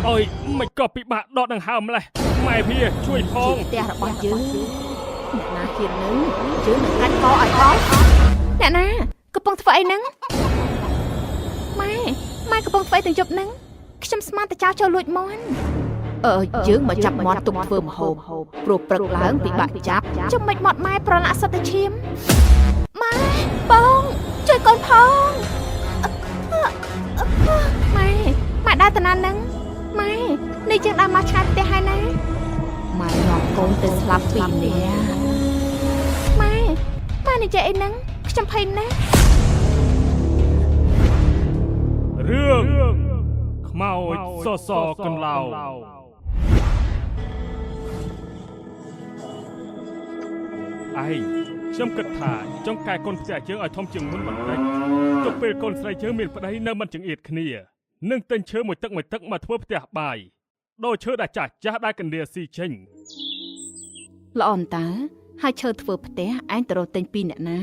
ôi mày có bị bạn đọt đằng hầm này mày phía chui phong tia là bao chứ nè na khiên nứng chứ đừng cắt co ở đó nè na cái bông phải nứng mai cái bông phải từng chụp nứng cái chăm smart ta trao cho lụi món chứ mà chập món tục vừa mà hộp pro bật lớn bị bạn chắp trong mạch mọt mai pro lạ sao ta chiếm mai bông chơi con phong mày đa tình anh nứng mày đi chân đam ma chặt te hai này mày ngọc con từ slap pin nè mày này chạy nứng trong pin nè រឿងខ្មោចសសកន្លៅឯងខ្ញុំគិតថាចង់កែកូនផ្ទះជើងឲ្យធំជាងមុនបន្តិចទោះពេលកូនស្រីជើងមានប្តីនៅមិនចង្អៀតគ្នានឹងទិញឈើមួយទឹកមកធ្វើផ្ទះបាយដោយឈើដែលចាស់ដែលកណ្ដៀស៊ីចេញល្អអន្តើហើយឈើធ្វើផ្ទះឯងទៅរកទិញពីអ្នកណា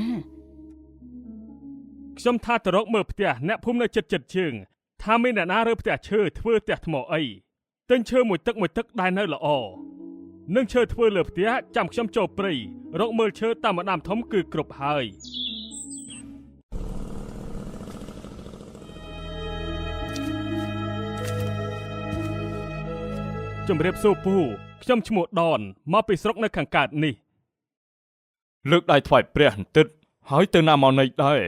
ខ្ញុំថាទៅរកមើលផ្ទះអ្នកភូមិនៅចិត្តជើងថាមានអ្នកណារើផ្ទះឈើធ្វើផ្ទះថ្មអីទិញឈើមួយទឹកដែលនៅល្អនឹងឈើធ្វើលើផ្ទះចាំខ្ញុំចូលព្រៃរកមើលឈើតាមម្ដាមធំគឺគ្រប់ហើយជំរាបសួរពូខ្ញុំឈ្មោះដនមកពីស្រុកនៅខាងកើតនេះលើកដៃថ្វាយព្រះបន្តិចហើយទៅណាមកណីដែរ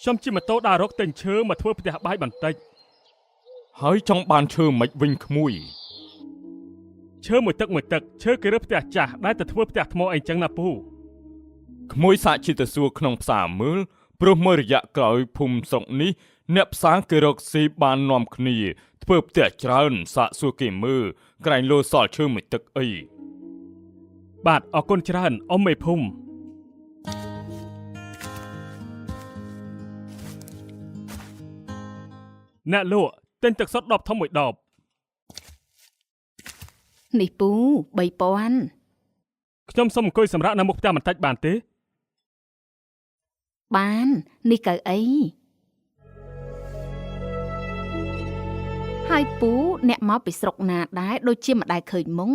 ខ្ញុំជិះម៉ូតូដើររកទិញឈើមកធ្វើផ្ទះបាយបន្តិចហើយចង់បានឈើមិនវិញក្មួយឈើមួយទឹកឈើគេរើផ្ទះចាស់ដែលទៅធ្វើផ្ទះថ្មអីចឹងណាពូក្មួយសាក់ជិះទៅសួរក្នុងផ្សារមើលព្រោះមើលរយៈក្រោយភូមិស្រុកនេះអ្នកផ្សារគេរកស៊ីបាននាំគ្នាធ្វើផ្ទះច្រើនសាក់សួរគេមើលក្រែងលោសល់ឈើមួយទឹកអីបាទអរគុណច្រើនអ៊ំមេភូមិអ្នកលក់ទិញទឹកសុទ្ធ10ធំមួយដបនេះពូ3000ខ្ញុំសុំអង្គុយសម្រាប់នៅមុខផ្ទះបន្តិចបានទេបាននេះកៅអីហើយពូអ្នកមកពីស្រុកណាដែរដូចជាមិនដែលឃើញមុខ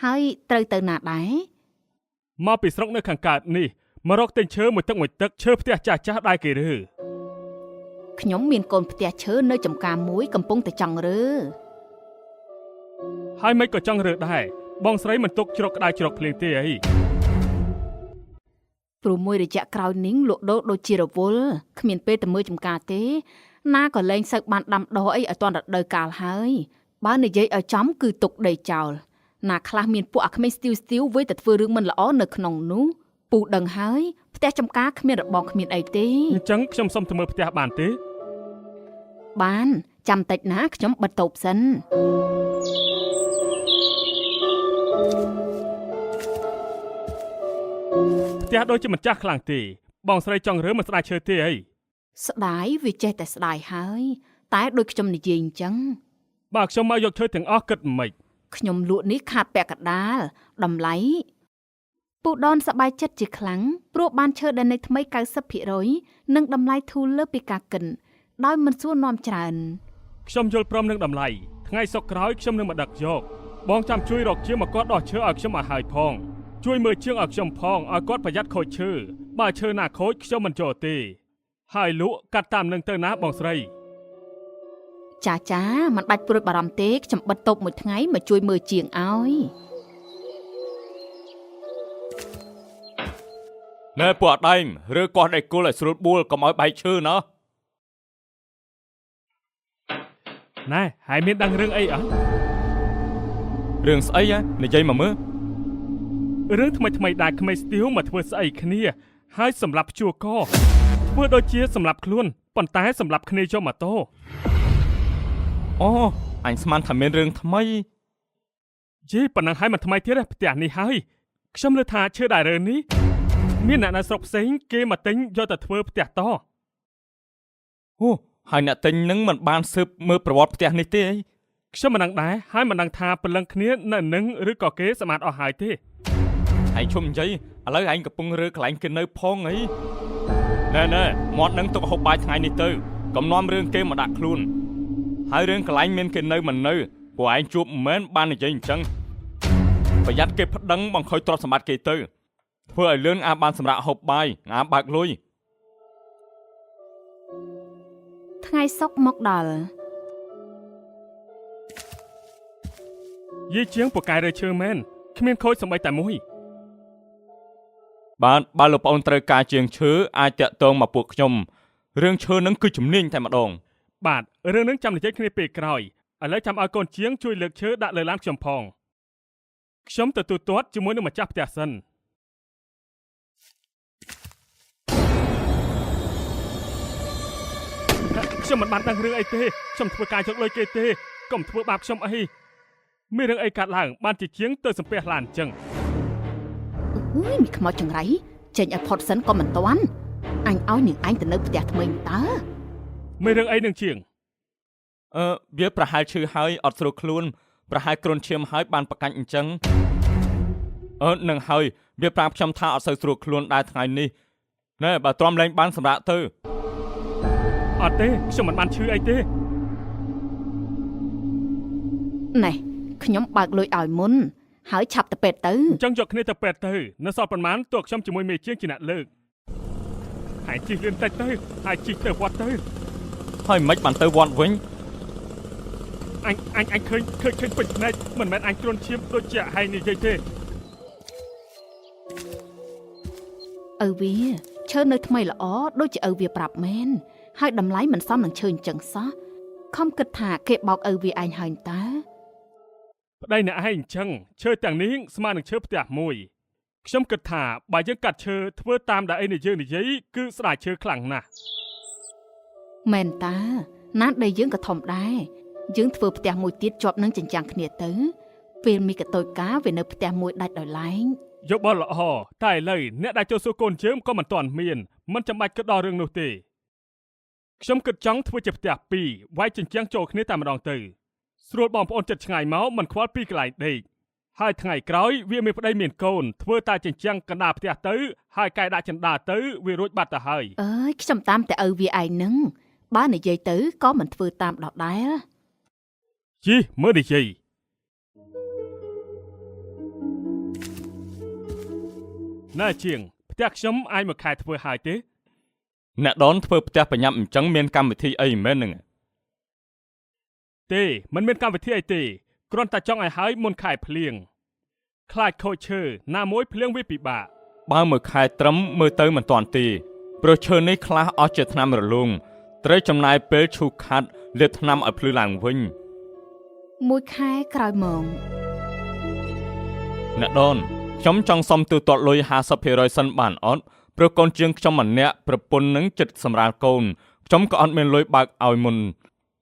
ហើយត្រូវទៅណាដែរមកពីស្រុកនៅខាងកើតនេះមករកទិញឈើមួយទឹកឈើផ្ទះចាស់ដែលគេរើខ្ញុំមានកូនផ្ទះឈើនៅចំការមួយកំពុងតែចង់រើហើយមិនក៏ចង់រើដែរបងស្រីមិនទុកជ្រកក្តៅជ្រកភ្លៀងទេអីព្រោះមួយរយៈក្រោយនេះលក់ដូរដូចជារវល់គ្មានពេលទៅមើលចំការទេណាក៏លែងសូវបានដាំដុះអីឲ្យទាន់រដូវកាលហើយបើនិយាយឲ្យចំគឺទុកដីចោលណាខ្លះមានពួកអាក្មេងស្ទីវវាយតែធ្វើរឿងមិនល្អនៅក្នុងនោះពូដឹងហើយផ្ទះចំការគ្មានរបងគ្មានអីទេអញ្ចឹងខ្ញុំសុំទៅមើលផ្ទះបានទេបានចាំតិចណាខ្ញុំបិទតូបសិនផ្ទះដូចជាមិនចាស់ខ្លាំងទេបងស្រីចង់រើមិនស្ដាយឈើទេអីស្ដាយវាចេះតែស្ដាយហើយតែដូចខ្ញុំនិយាយអញ្ចឹងបើខ្ញុំមកយកឈើទាំងអស់គិតមិនខ្ញុំលក់នេះខាតពាក់កណ្ដាលតម្លៃពូដនសប្បាយចិត្តជាខ្លាំងព្រោះបានឈើដែលនៅថ្មី 90% និងតម្លៃធូរលើពីការកិនដោយមិនសួរនាំច្រើនខ្ញុំយល់ព្រមនឹងតម្លៃថ្ងៃសុក្រក្រោយខ្ញុំនឹងមកដឹកយកបងចាំជួយរកជាងមកគាត់ដោះឈើឲ្យខ្ញុំឲ្យហើយផងជួយមើលជាងឲ្យខ្ញុំផងឲ្យគាត់ប្រយ័ត្នខូចឈើបើឈើណាខូចខ្ញុំមិនចូលទេហើយលក់កាត់តាមនឹងទៅណាបងស្រីចាមិនបាច់ព្រួយបារម្ភទេខ្ញុំបិទតូបមួយថ្ងៃមកជួយមើលជាងឲ្យណែពួកអដែងឬកោះដៃគល់ឲ្យស្រួលបួលកុំឲ្យបែកឈើណាណែហើយមានដឹងរឿងអីអត់រឿងស្អីនិយាយមកមើលរឿងថ្មីដែលក្មេងស្ទីវមកធ្វើស្អីគ្នាហើយសម្រាប់ជួកធ្វើដូចជាសម្រាប់ខ្លួនប៉ុន្តែសម្រាប់គ្នាចូលម៉ូតូអូអញស្មានថាមានរឿងថ្មីយីប៉ុណ្ណឹងហើយមិនថ្មីទៀតទេផ្ទះនេះហើយខ្ញុំលើថាឈើដែលរើនេះមានអ្នកនៅស្រុកផ្សេងគេមកទិញយកទៅធ្វើផ្ទះតអូហើយអ្នកទិញនឹងមិនបានស៊ើបមើលប្រវត្តិផ្ទះនេះទេខ្ញុំមិនដឹងដែរហើយមិនដឹងថាព្រលឹងគ្នានៅនឹងឬក៏គេសម្អាតអស់ហើយទេឯងជុំនិយាយឥឡូវឯងកំពុងរើកន្លែងគេនៅផងអីណែមាត់នឹងទុកហូបបាយថ្ងៃនេះទៅកុំនាំរឿងគេមកដាក់ខ្លួនហ ហើយរឿងកន្លែងមានគេនៅមិននៅពួកឯងជួបមិនមែនបាននិយាយអញ្ចឹងប្រយ័ត្នគេប្តឹងបង្ខូចទ្រព្យសម្បត្តិគេទៅធ្វើឲ្យលឿនអាបានសម្រាប់ហូបបាយអាបើកលុយ ថ្ងៃសុក្រមកដល់ យាយជាងពូកែរើឈើមែនគ្មានខូចសម្បីតែមួយ បាទបើលោកប្អូនត្រូវការជាងឈើអាចតាក់ទងមកពួកខ្ញុំរឿងឈើនឹងគឺជំនាញតែម្ដង បាទរឿងនឹងចាំនិយាយគ្នាពេលក្រោយឥឡូវចាំឲ្យកូនជាងជួយលើកឈើដាក់លើឡានខ្ញុំផងខ្ញុំទៅទូទាត់ជាមួយនឹងម្ចាស់ផ្ទះសិនខ្ញុំមិនបានដឹងរឿងអីទេខ្ញុំធ្វើការយកលុយគេទេកុំធ្វើបាបខ្ញុំអីមានរឿងអីកាត់ឡើងបានជាជាងទៅសំពះឡានអញ្ចឹង អើយមីខ្មោចចង្រៃចេញឲ្យផុតសិនក៏មិនតាន់អញឲ្យនាងឯងទៅនៅផ្ទះថ្មីតើ មានរឿងអីនឹងជាង វាប្រហែលឈឺហើយអត់ស្រួលខ្លួនប្រហែលគ្រុនឈាមហើយបានប្រកាច់អញ្ចឹងនឹងហើយវាប្រាប់ខ្ញុំថាអត់សូវស្រួលខ្លួនដែរថ្ងៃនេះណែបើទ្រាំលែងបានសម្រាប់ទៅ អត់ទេខ្ញុំមិនបានឈឺអីទេ ណែខ្ញុំបើកលុយឲ្យមុនហើយឆាប់ទៅពេទ្យទៅ អញ្ចឹងយកគ្នាទៅពេទ្យទៅនៅសល់ប៉ុន្មានតួខ្ញុំជាមួយមេជាងជាអ្នកលើកហើយជិះលឿនតិចទៅហើយជិះទៅវត្តទៅ ហើយមិនបានទៅវត្តវិញ អញឃើញពេញភ្នែកមិនមែនអញគ្រុនឈាមដូចជាហើយនិយាយទេ ឪវាឈើនៅថ្មីល្អដូចជាឪវាប្រាប់មែនហើយតម្លៃមិនសមនឹងឈើអញ្ចឹងសោះខំគិតថាគេបោកឪវាឯងហើយតើ ប្តីអ្នកឯងអញ្ចឹងឈើទាំងនេះស្មើនឹងឈើផ្ទះមួយខ្ញុំគិតថាបើយើងកាត់ឈើធ្វើតាមដែលឯងយើងនិយាយគឺស្ដាយឈើខ្លាំងណាស់ មែនតើណាស់ដែលយើងក៏ធំដែរយើងធ្វើផ្ទះមួយទៀតជាប់នឹងចិញ្ចាំងគ្នាទៅពេលមីកតូចកាវានៅផ្ទះមួយដាច់ដោយឡែង យកបលល្អតែឥឡូវអ្នកដែលចូលសួរកូនជើមក៏មិនទាន់មានមិនចាំបាច់គិតដល់រឿងនោះទេខ្ញុំគិតចង់ធ្វើជាផ្ទះពីរវាយចិញ្ចាំងចូលគ្នាតែម្ដងទៅស្រួលបងប្អូនចិត្តឆ្ងាយមកមិនខ្វល់ពីកន្លែងដេកហើយថ្ងៃក្រោយវាមានប្តីមានកូនធ្វើតែចិញ្ចាំងកណ្ដាលផ្ទះទៅហើយកែដាក់ចិន្តាទៅវារួចបាត់ទៅហើយ អើយខ្ញុំតាមតែឪវាឯងនឹងបើនិយាយទៅក៏មិនធ្វើតាមដដែល ជីមើលនិយាយណែជាងផ្ទះខ្ញុំអាចមួយខែធ្វើហើយទេ អ្នកដនធ្វើផ្ទះបញ្ញាប់អញ្ចឹងមានកម្មវិធីអីមែនហ្នឹង ទេមិនមានកម្មវិធីអីទេគ្រាន់តែចង់ឲ្យហើយមុនខែភ្លៀងខ្លាចខូចឈើណាមួយភ្លៀងវាពិបាក បើមួយខែត្រឹមមើលទៅមិនតាន់ទេព្រោះឈើនេះខ្លះអស់ជាថ្នាំរលុងត្រូវចំណាយពេលឈូសខាត់លាបថ្នាំឲ្យភ្លឺឡើងវិញ មួយខែក្រោយមក អ្នកដនខ្ញុំចង់សុំទូទាត់លុយ 50% សិនបានអត់ព្រោះកូនជាងខ្ញុំម្នាក់ប្រពន្ធនឹងចិត្តសម្រាលកូនខ្ញុំក៏អត់មានលុយបើកឲ្យមុន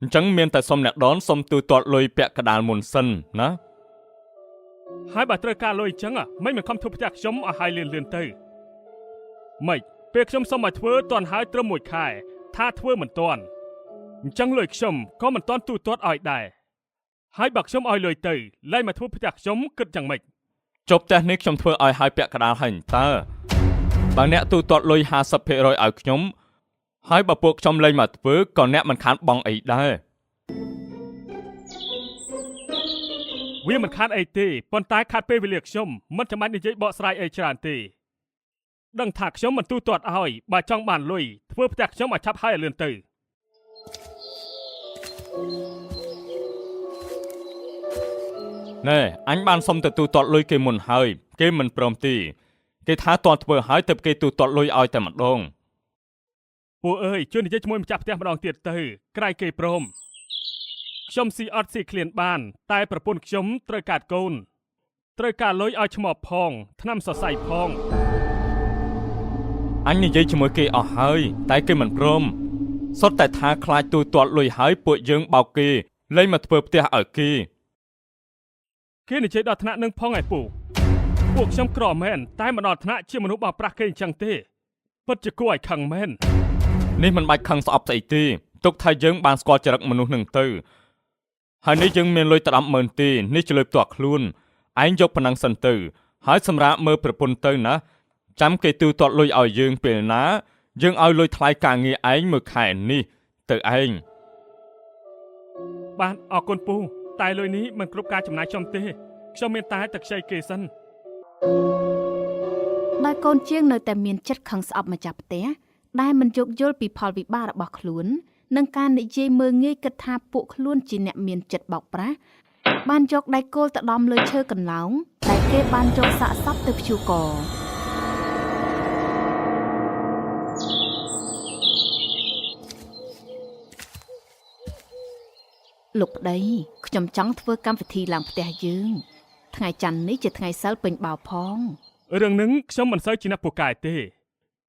អញ្ចឹងមានតែសុំអ្នកដនសុំទូទាត់លុយពាក់កដាលមុនសិនណា ហើយបើត្រូវការលុយអញ្ចឹងមិនខំធ្វើផ្ទះខ្ញុំឲ្យហើយលឿនទៅម៉េចពេលខ្ញុំសុំឲ្យធ្វើតន់ហើយត្រឹមមួយខែថាធ្វើមិនតន់អញ្ចឹងលុយខ្ញុំក៏មិនតន់ទូទាត់ឲ្យដែរហើយបើខ្ញុំឲ្យលុយទៅលែងមកធ្វើផ្ទះខ្ញុំគិតយ៉ាងម៉េច ចុះផ្ទះនេះខ្ញុំធ្វើឲ្យហើយពាក់កដាលហើយតើបើអ្នកទូទាត់លុយ 50% ឲ្យខ្ញុំហើយបើពួកខ្ញុំលែងមកធ្វើក៏អ្នកមិនខានបង់អីដែរ វាមិនខាតអីទេប៉ុន្តែខាតពេលវេលាខ្ញុំមិនចាំបាច់និយាយបកស្រាយអីច្រើនទេដឹងថាខ្ញុំមិនទូទាត់ឲ្យបើចង់បានលុយធ្វើផ្ទះខ្ញុំឲ្យឆាប់ហើយឲ្យលឿនទៅ ណែអញបានសុំទៅទូទាត់លុយគេមុនហើយគេមិនព្រមទេគេថាតន់ធ្វើហើយទៅគេទូទាត់លុយឲ្យតែម្ដង ពួកអើយជួយនិយាយជាមួយម្ចាស់ផ្ទះម្ដងទៀតទៅក្រែងគេព្រមខ្ញុំស៊ីអត់ស៊ីឃ្លានបានតែប្រពន្ធខ្ញុំត្រូវកាត់កូនត្រូវការលុយឲ្យឈ្មោះផងថ្នាំសរសៃផង អញនិយាយជាមួយគេអស់ហើយតែគេមិនព្រមសុទ្ធតែថាខ្លាចទូទាត់លុយហើយពួកយើងបោកគេលែងមកធ្វើផ្ទះឲ្យគេ គេនិយាយដល់ថ្នាក់នឹងផងឯពូពួកខ្ញុំក្រមែនតែមិនដល់ថ្នាក់ជាមនុស្សបោកប្រាស់គេអញ្ចឹងទេពិតជាគួរឲ្យខឹងមែន នេះមិនបាច់ខឹងស្អប់ស្អីទេទុកថាយើងបានស្គាល់ចរិតមនុស្សនឹងទៅហើយនេះយើងមានលុយតែ 100000 ទេនេះជាលុយផ្ទាល់ខ្លួនឯងយកប៉ុណ្ណឹងសិនទៅហើយសម្រាប់មើលប្រពន្ធទៅណាចាំគេទូទាត់លុយឲ្យយើងពេលណាយើងឲ្យលុយថ្លៃការងារឯងមួយខែនេះទៅឯង បានអរគុណពូតែលុយនេះមិនគ្រប់ការចំណាយខ្ញុំទេខ្ញុំមានតែទឹកខ្ចីគេសិន ដោយកូនជាងនៅតែមានចិត្តខឹងស្អប់ម្ចាស់ផ្ទះដែលមិនយោគយល់ពីផលវិបាករបស់ខ្លួននិងការនិយាយមើលងាយគិតថាពួកខ្លួនជាអ្នកមានចិត្តបោកប្រាស់បានយកដៃគោលទៅដំលើឈើកន្លោងដែលគេបានយកសាកសពទៅព្យួរកលោកប្តីខ្ញុំចង់ធ្វើកម្មវិធីឡើងផ្ទះយើងថ្ងៃច័ន្ទនេះជាថ្ងៃសិលពេញបោផង រឿងហ្នឹងខ្ញុំមិនសូវជាអ្នកពូកែទេ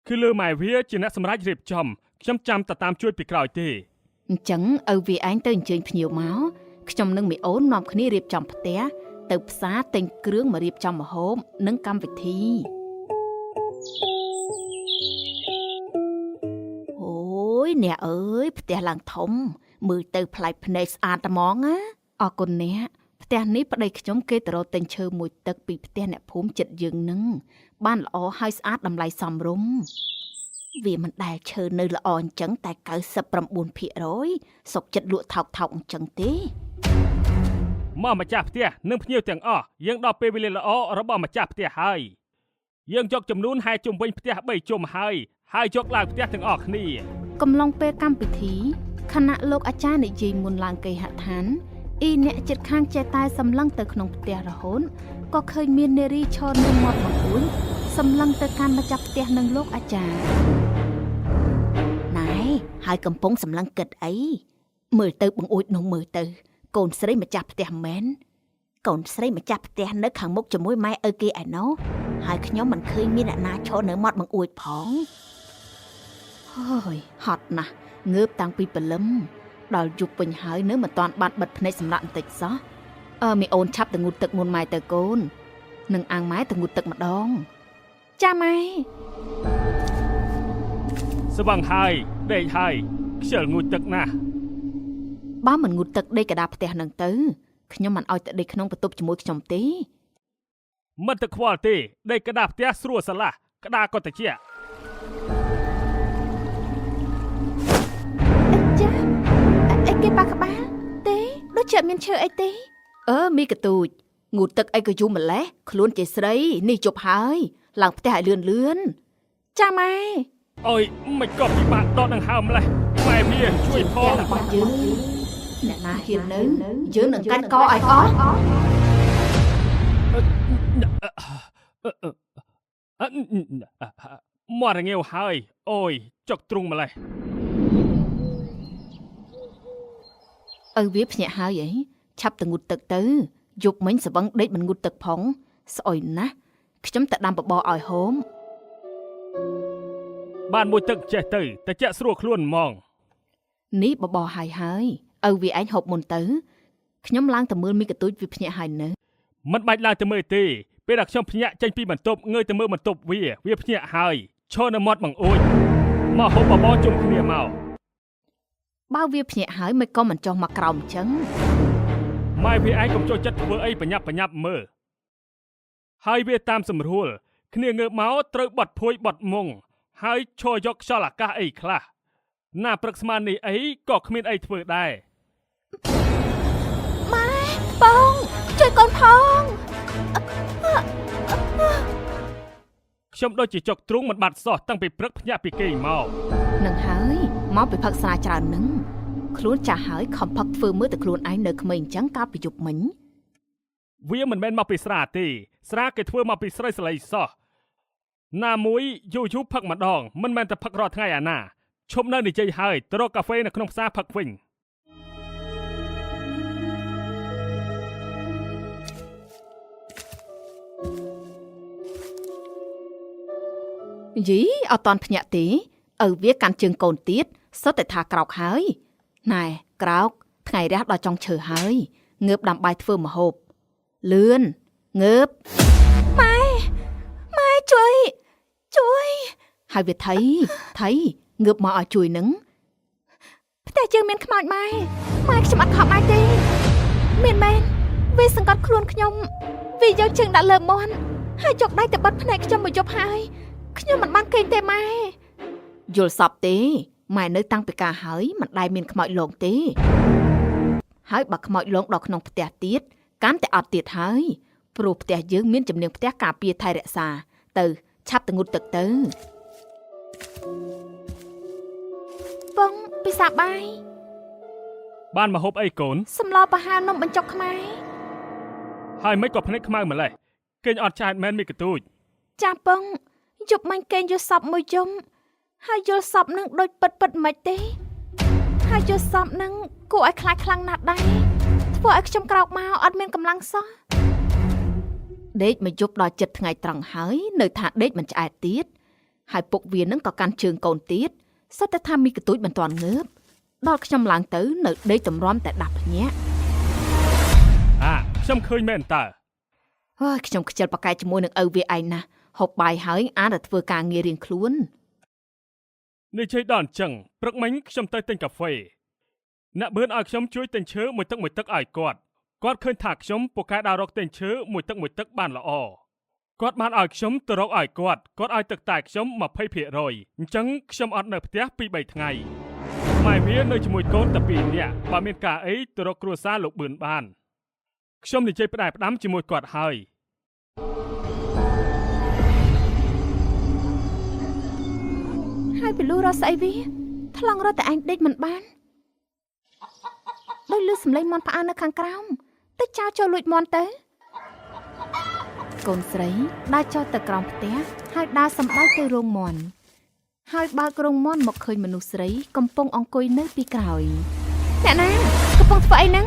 គឺលើម៉ែវាជាអ្នកសម្រេចរៀបចំខ្ញុំចាំតែតាមជួយពីក្រោយទេ អញ្ចឹងឪវាឯងទៅអញ្ជើញភ្ញៀវមកខ្ញុំនឹងមីអូននាំគ្នារៀបចំផ្ទះទៅផ្សារទិញគ្រឿងមករៀបចំម្ហូបនិងកម្មវិធីអូយអ្នកអើយផ្ទះឡើងធំមើលទៅប្លែកភ្នែកស្អាតត្មងណាអរគុណអ្នកផ្ទះនេះប្តីខ្ញុំគេទៅរកទិញឈើមួយទឹកពីផ្ទះអ្នកភូមិចិត្តយើងនឹងបានល្អហើយស្អាតតម្លៃសមរម្យវាមិនដែលឈើនៅល្អអញ្ចឹងតែ 99% សុកចិត្តលក់ថោកៗអញ្ចឹងទេ មកម្ចាស់ផ្ទះនិងភ្ញៀវទាំងអស់យើងដល់ពេលវេលាល្អរបស់ម្ចាស់ផ្ទះហើយយើងយកចំនួនហែជុំវិញផ្ទះ3ជុំហើយយកឡើងផ្ទះទាំងអស់គ្នា កំឡុងពេលកម្មពិធីខណៈលោកអាចារ្យនិយាយមុនឡើងគេហដ្ឋានអ៊ីអ្នកចិត្តខាងចេះតែសម្លឹងទៅក្នុងផ្ទះរហូតក៏ឃើញមាននារីឈរនៅមាត់បង្អួចសម្លឹងទៅកាន់ម្ចាស់ផ្ទះនិងលោកអាចារ្យណែហើយកំពុងសម្លឹងគិតអីមើលទៅបង្អួចនោះមើលទៅកូនស្រីម្ចាស់ផ្ទះមែនកូនស្រីម្ចាស់ផ្ទះនៅខាងមុខជាមួយម៉ែឪគេឯណោះហើយខ្ញុំមិនឃើញមានអ្នកណាឈរនៅមាត់បង្អួចផងហើយហត់ណាស់ងើបតាំងពីព្រលឹមដល់យប់វិញហើយនៅមិនទាន់បានបិទភ្នែកសម្រាប់បន្តិចសោះមីអូនឆាប់ទៅងូតទឹកមុនម៉ែទៅកូននឹងអាងម៉ែទៅងូតទឹកម្ដងចាម៉ែ ស្វឹងហើយដេកហើយខ្ជិលងូតទឹកណាស់ បើមិនងូតទឹកដេកកដាផ្ទះនឹងទៅខ្ញុំមិនអោយទៅដេកក្នុងបន្ទប់ជាមួយខ្ញុំទេ មិនទៅខ្វល់ទេដេកកដាផ្ទះស្រួលស្រឡះក្តារក៏តិច ចាអីគេប៉ះក្បាលទេដូចជាមានឈើអីទេមីកទូចងូតទឹកអីក៏យូរម្លេះខ្លួនជាស្រីនេះជប់ហើយឡើងផ្ទះឲ្យលឿនចាម៉ែ អើយមិនក៏ពិបាកដកដង្ហើមម្លេះម៉ែវាជួយផង របស់យើងអ្នកណាហ៊ាននៅយើងនឹងកាត់កឲ្យអស់ មករងាវហើយអូយចុកទ្រូងម្លេះ ឪវាភ្ញាក់ហើយអីឆាប់ទៅងូតទឹកទៅយប់មិញស្វឹងដេកមិនងូតទឹកផងស្អុយណាស់ខ្ញុំទៅដាំបបរឲ្យហូម បានមួយទឹកចេះទៅតែចាក់ស្រួលខ្លួនហ្មង នេះបបរហើយឪវាឯងហូបមុនទៅខ្ញុំឡើងទៅមើលមីកទូចវាភ្ញាក់ហើយនៅ មិនបាច់ឡើងទៅមើលទេពេលដែលខ្ញុំភ្ញាក់ចេញពីបន្ទប់ងើយទៅមើលបន្ទប់វាភ្ញាក់ហើយឈរនៅមាត់បង្អួចមកហូបបបរជុំគ្នាមក បើវាភ្ញាក់ហើយមិនក៏មិនចុះមកក្រោមអញ្ចឹង ម៉ែវាឯងកុំចូលចិត្តធ្វើអីបញ្ញាប់មើលហើយវាតាមសម្រួលគ្នាងើបមកត្រូវបត់ភួយបត់មុងហើយឈរយកខ្យល់អាកាសអីខ្លះណាព្រឹកស្មាននេះអីក៏គ្មានអីធ្វើដែរ ម៉ែបងជួយកូនផង ខ្ញុំដូចជាចុកទ្រូងមិនបាត់សោះតាំងពីព្រឹកភ្ញាក់ពីគេមក នឹងហើយមកពីផឹកស្រាច្រើននឹងខ្លួនចាស់ហើយខំផឹកធ្វើមើលតែខ្លួនឯងនៅក្មេងអញ្ចឹងកាលពីយប់មិញ វាមិនមែនមកពីស្រាទេស្រាគេធ្វើមកពីស្រីស្លៃសោះណាមួយយូរផឹកម្ដងមិនមែនតែផឹករាល់ថ្ងៃអាណាឈប់នៅនិយាយហើយទៅរកកាហ្វេនៅក្នុងផ្សារផឹកវិញ យីអត់តន់ភ្ញាក់ទេឪវាកាន់ជើងកូនទៀតសុទ្ធតែថាក្រោកហើយណែក្រោកថ្ងៃរះដល់ចុងឈើហើយងើបដាំបាយធ្វើម្ហូបលឿនងើបម៉ែជួយហើយវាថៃងើបមកឲ្យជួយនឹងផ្ទះយើងមានខ្មោចម៉ែខ្ញុំអត់ខំម៉ែទេមានមែនវាសង្កត់ខ្លួនខ្ញុំវាយកជើងដាក់លើមាន់ហើយចុកដៃទៅបិទភ្នែកខ្ញុំមកយប់ហើយខ្ញុំមិនបានគេងទេម៉ែយល់សពទេម៉ែនៅតាំងពីការហើយមិនដែលមានខ្មោចលងទេ ហើយបើខ្មោចលងដល់ក្នុងផ្ទះទៀតកាន់តែអត់ទៀតហើយព្រោះផ្ទះយើងមានចំនួនផ្ទះការពារថែរក្សាទៅឆាប់ទៅងូតទឹកទៅបងពិសាបាយ បានមកហូបអីកូន សម្លបហានំបញ្ចុកខ្មែរ ហើយមិនក៏ភ្នែកខ្មៅម្លេះគេងអត់ឆ្អែតមែនមីកទូច ចាបងយប់មិញគេងយល់សពមួយយំហើយយល់សពនឹងដូចពិតមិនទេហើយយល់សពនឹងគួរឲ្យខ្លាចខ្លាំងណាស់ដែរធ្វើឲ្យខ្ញុំក្រោកមកអត់មានកម្លាំងសោះដេកមកយប់ដល់ចិត្តថ្ងៃត្រង់ហើយនៅថាដេកមិនឆ្អែតទៀតហើយពុកវានឹងក៏កាន់ជើងកូនទៀតសុទ្ធតែថាមីកទូចមិនទាន់ងើបដល់ខ្ញុំឡើងទៅនៅដេកតម្រាំតែដាប់ភ្ញាក់ ខ្ញុំឃើញមែនតើ អើយខ្ញុំខ្ជិលប៉កែជាមួយនឹងឪវាឯងណាហូបបាយហើយអានតែធ្វើការងាររៀងខ្លួន នេះជ័យដល់អញ្ចឹងព្រឹកមិញខ្ញុំទៅទិញកាហ្វេអ្នកបឿនឲ្យខ្ញុំជួយទិញឈើមួយទឹកឲ្យគាត់ឃើញថាខ្ញុំពូកែដើររកទិញឈើមួយទឹកបានល្អគាត់បានឲ្យខ្ញុំទៅរកឲ្យគាត់ឲ្យទឹកតែខ្ញុំ 20% អញ្ចឹងខ្ញុំអត់នៅផ្ទះ 2-3 ថ្ងៃម៉ែវានៅជាមួយកូនតែ2នាក់បើមានការអីទៅរកគ្រួសារលោកបឿនបានខ្ញុំនិយាយផ្ដែផ្ដាំជាមួយគាត់ហើយ ហើយពីលូរស្អីវាថ្លង់រត់តែឯងដេកមិនបានដោយលឺសំឡេងមន់ផ្អើលនៅខាងក្រោមទៅចោលចូលលួចមន់ទៅកូនស្រីដើរចោលទៅក្រោមផ្ទះហើយដើរសម្ដៅទៅរោងមន់ហើយបើករោងមន់មកឃើញមនុស្សស្រីកំពុងអង្គុយនៅពីក្រោយអ្នកណាកំពុងធ្វើអីហ្នឹង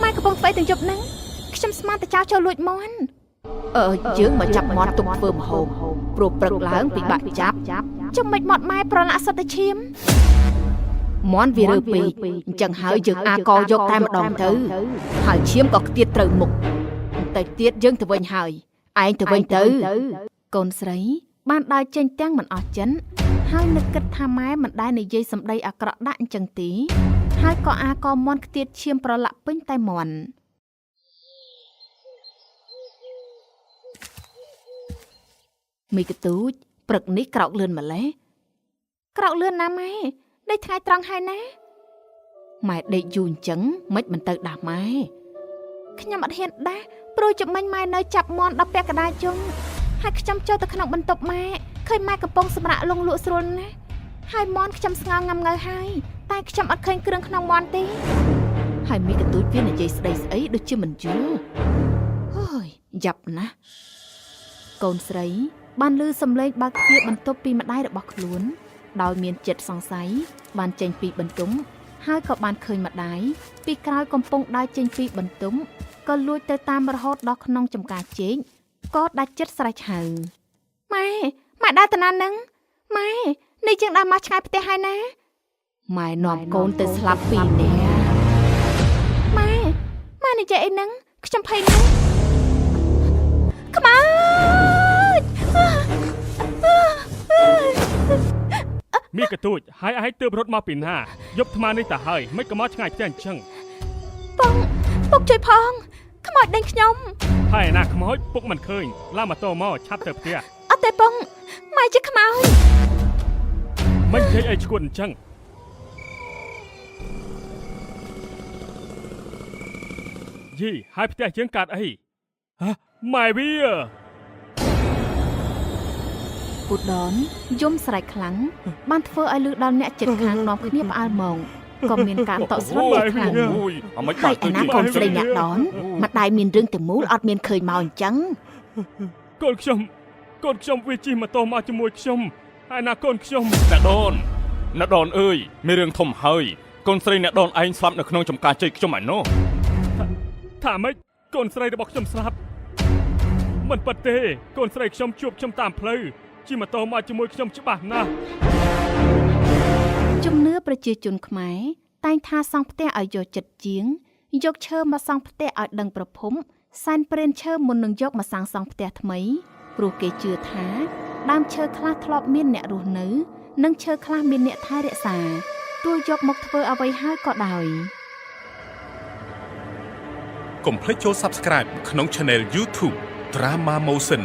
ម៉ែកំពុងធ្វើអីទាំងយប់ហ្នឹងខ្ញុំស្មានតែចោលចូលលួចមន់យើងមកចាប់មន់ទុកធ្វើម្ហូបព្រោះព្រឹកឡើងពិបាកចាប់ចុះមិនមាត់ម៉ែប្រឡាក់សុទ្ធតែឈាមមន់វារើពេកអញ្ចឹងហើយយើងអាកយកតែម្ដងទៅហើយឈាមក៏ខ្ទាតត្រូវមុខតែទៀតយើងទៅវិញហើយឯងទៅវិញទៅកូនស្រីបានដើរចេញទាំងមិនអស់ចិនហើយនឹកគិតថាម៉ែមិនដែលនិយាយសម្ដីអាក្រក់ដាក់អញ្ចឹងទេហើយក៏អាកមន់ខ្ទាតឈាមប្រឡាក់ពេញតែមន់មីកទូចព្រឹកនេះក្រោកលឿនម្លេះក្រោកលឿនណាម៉ែដេកថ្ងៃត្រង់ហើយណាម៉ែដេកយូរអញ្ចឹងមិនទៅដាស់ម៉ែខ្ញុំអត់ហ៊ានដាស់ព្រោះជំនាញម៉ែនៅចាប់មន់ដល់ពាក់កណ្ដាលជុំហើយខ្ញុំចូលទៅក្នុងបន្ទប់ម៉ែឃើញម៉ែកំពុងសម្រាកលងលក់ស្រួលណាស់ហើយមន់ខ្ញុំស្ងោងំងើហើយតែខ្ញុំអត់ឃើញគ្រឿងក្នុងមន់ទេហើយមីកទូចវានិយាយស្ដីស្អីដូចជាមិនយល់អើយយ៉ាប់ណាស់កូនស្រីបានឮសំឡេងបើកទ្វារបន្ទប់ពីម្ដាយរបស់ខ្លួនដោយមានចិត្តសង្ស័យបានចេញពីបន្ទប់ហើយក៏បានឃើញម្ដាយពីក្រោយកំពុងដើរចេញពីបន្ទប់ក៏លួចទៅតាមរហូតដល់ក្នុងចំការចេកក៏ដាច់ចិត្តស្រែកហៅម៉ែដើរទៅណានឹងម៉ែនេះជាងដើរមកឆ្ងាយផ្ទះហើយណាម៉ែនាំកូនទៅស្លាប់ពីនេះម៉ែនិយាយអីហ្នឹងខ្ញុំភ័យណាស់ខ្មោចមីកទូចហើយឯងទើបរត់មកពីណាយប់ថ្មនេះទៅហើយមិនក៏មកឆ្ងាយផ្ទះអញ្ចឹងពុកជួយផងខ្មោចដេញខ្ញុំហើយណាខ្មោចពុកមិនឃើញឡាម៉ូតូមកឆាប់ទៅផ្ទះអត់ទេពុកម៉ែជាខ្មោចមិននិយាយអីឈួតអញ្ចឹងយីហើយផ្ទះយើងកើតអីម៉ែវាឧត្តនយំស្រែកខ្លាំងបានធ្វើឲ្យលឺដល់អ្នកចិត្តខាងនាំគ្នាផ្អើលមកក៏មានការតក់ស្លុតខ្លាំងហើយឯណាកូនស្រីអ្នកដនម្ដាយមានរឿងទាំងមូលអត់មានឃើញមកអញ្ចឹងកូនខ្ញុំវាជិះម៉ូតូមកជាមួយខ្ញុំហើយណាកូនខ្ញុំអ្នកដនអើយមានរឿងធំហើយកូនស្រីអ្នកដនឯងស្លាប់នៅក្នុងចំការជ័យខ្ញុំឯណោះថាម៉េចកូនស្រីរបស់ខ្ញុំស្លាប់មិនពិតទេកូនស្រីខ្ញុំជួបខ្ញុំតាមផ្លូវជិះម៉ូតូមកជាមួយខ្ញុំច្បាស់ណាស់ជំនឿប្រជាជនខ្មែរតែងថាសង់ផ្ទះឲ្យយកចិត្តជាងយកឈើមកសង់ផ្ទះឲ្យដឹងប្រភពសែនព្រេនឈើមុននឹងយកមកសាងសង់ផ្ទះថ្មីព្រោះគេជឿថាដើមឈើខ្លះធ្លាប់មានអ្នករស់នៅនិងឈើខ្លះមានអ្នកថែរក្សាទោះយកមកធ្វើអ្វីហើយក៏ដោយកុំភ្លេចចូល Subscribe ក្នុង Channel YouTube Drama Motion